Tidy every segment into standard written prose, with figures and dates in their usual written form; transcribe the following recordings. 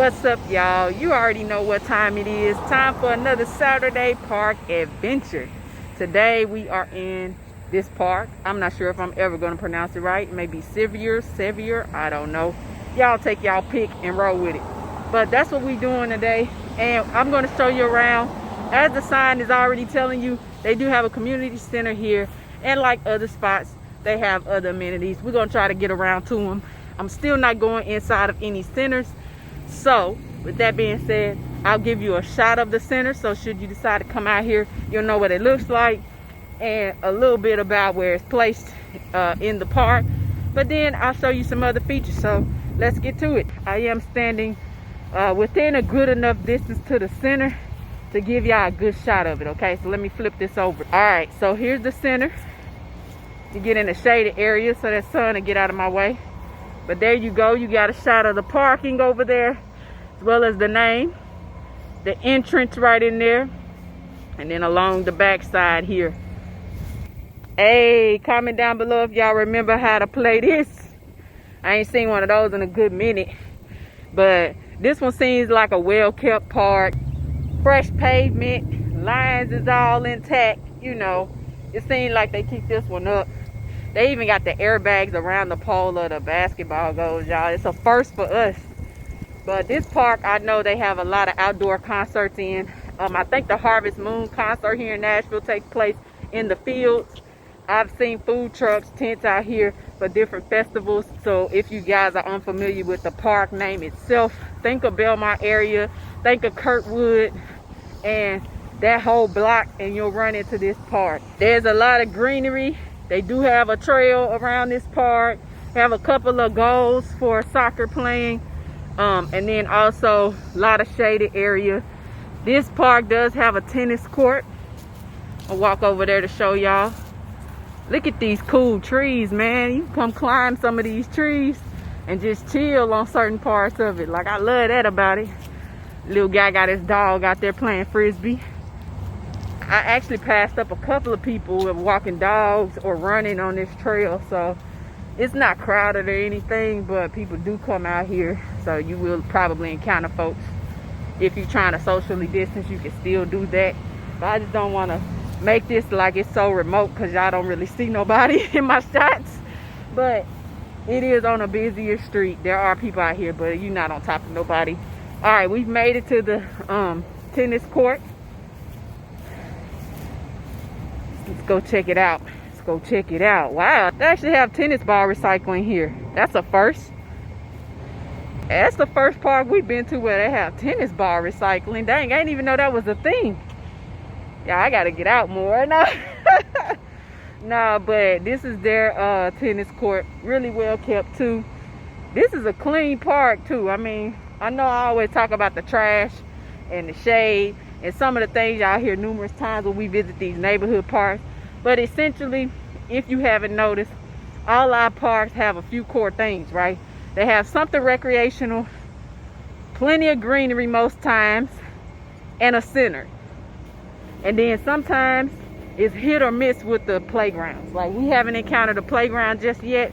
What's up, y'all? You already know what time it is. Time for another Saturday park adventure. Today we are in this park. I'm not sure if I'm ever going to pronounce it right. Maybe Sevier, I don't know. Y'all take y'all pick and roll with it. But that's what we doing today. And I'm going to show you around. As the sign is already telling you, they do have a community center here. And like other spots, they have other amenities. We're going to try to get around to them. I'm still not going inside of any centers. So with that being said, I'll give you a shot of the center. So should you decide to come out here, you'll know what it looks like and a little bit about where it's placed in the park. But then I'll show you some other features. So let's get to it. I am standing within a good enough distance to the center to give y'all a good shot of it. Okay, so let me flip this over. All right, so here's the center. You get in a shaded area so that sun will get out of my way. But there you go. You got a shot of the parking over there, as well as the name, the entrance right in there, and then along the back side here. Hey, comment down below if y'all remember how to play this. I ain't seen one of those in a good minute, but this one seems like a well-kept park. Fresh pavement, lines is all intact. You know, it seems like they keep this one up. They even got the airbags around the pole of the basketball goals, y'all. It's a first for us. But this park, I know they have a lot of outdoor concerts in. I think the Harvest Moon concert here in Nashville takes place in the fields. I've seen food trucks, tents out here for different festivals. So if you guys are unfamiliar with the park name itself, think of Belmont area, think of Kirkwood, and that whole block, and you'll run into this park. There's a lot of greenery. They do have a trail around this park. Have a couple of goals for soccer playing. And then also a lot of shaded area. This park does have a tennis court. I'll walk over there to show y'all. Look at these cool trees, man. You can come climb some of these trees and just chill on certain parts of it. Like, I love that about it. Little guy got his dog out there playing frisbee. I actually passed up a couple of people who are walking dogs or running on this trail, so it's not crowded or anything, but people do come out here, so you will probably encounter folks. If you're trying to socially distance, you can still do that, but I just don't want to make this like it's so remote because y'all don't really see nobody in my shots. But it is on a busier street. There are people out here, but you're not on top of nobody. All right, we've made it to the tennis court. Let's go check it out. Let's go check it out. Wow, they actually have tennis ball recycling here. That's a first. That's the first park we've been to where they have tennis ball recycling. Dang, I didn't even know that was a thing. Yeah, I gotta get out more. No, no, but this is their tennis court. Really well kept too. This is a clean park too. I mean, I know I always talk about the trash and the shade and some of the things y'all hear numerous times when we visit these neighborhood parks. But essentially, if you haven't noticed, all our parks have a few core things, right? They have something recreational, plenty of greenery most times, and a center. And then sometimes it's hit or miss with the playgrounds. Like, we haven't encountered a playground just yet,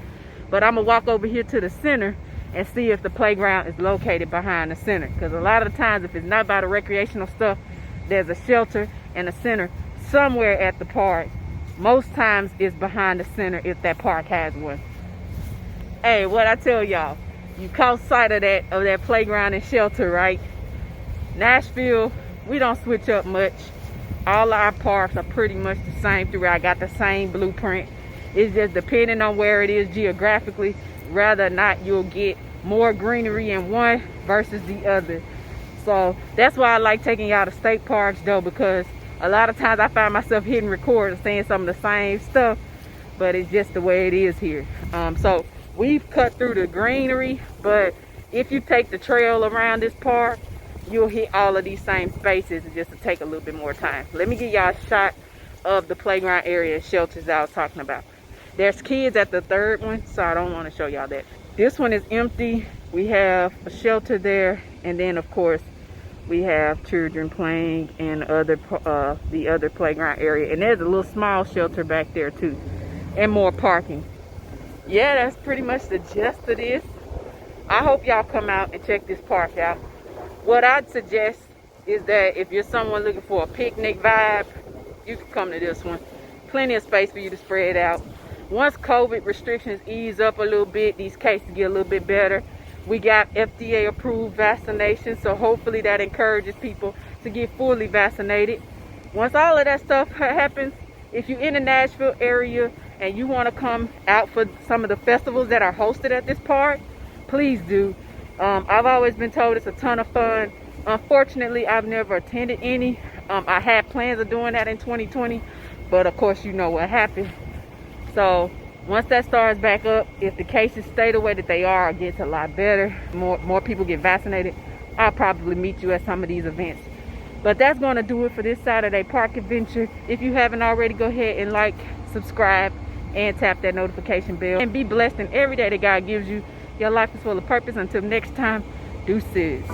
but I'm gonna walk over here to the center and see if the playground is located behind the center. Because a lot of the times, if it's not by the recreational stuff, there's a shelter and a center somewhere at the park. Most times it's behind the center if that park has one. Hey, what I tell y'all, you caught sight of that playground and shelter, right? Nashville, we don't switch up much. All our parks are pretty much the same throughout. Got the same blueprint. It's just depending on where it is geographically, whether or not you'll get more greenery in one versus the other. So that's why I like taking y'all to state parks though, because a lot of times I find myself hitting record and saying some of the same stuff, but it's just the way it is here. So we've cut through the greenery, but if you take the trail around this park, you'll hit all of these same spaces. It just to take a little bit more time. Let me give y'all a shot of the playground area shelters that I was talking about. There's kids at the third one, so I don't want to show y'all that. This one is empty. We have a shelter there, and then of course we have children playing in the other playground area, and there's a little small shelter back there too, and more parking. Yeah, that's pretty much the gist of this. I hope y'all come out and check this park out. What I'd suggest is that if you're someone looking for a picnic vibe, you can come to this one. Plenty of space for you to spread out. Once COVID restrictions ease up a little bit, these cases get a little bit better. We got FDA approved vaccinations, so hopefully that encourages people to get fully vaccinated. Once all of that stuff happens, if you're in the Nashville area and you want to come out for some of the festivals that are hosted at this park, please do. I've always been told it's a ton of fun. Unfortunately, I've never attended any. I had plans of doing that in 2020, but of course you know what happened. So once that starts back up, if the cases stay the way that they are, it gets a lot better. More people get vaccinated, I'll probably meet you at some of these events. But that's going to do it for this Saturday park adventure. If you haven't already, go ahead and like, subscribe, and tap that notification bell. And be blessed in every day that God gives you. Your life is full of purpose. Until next time, deuces.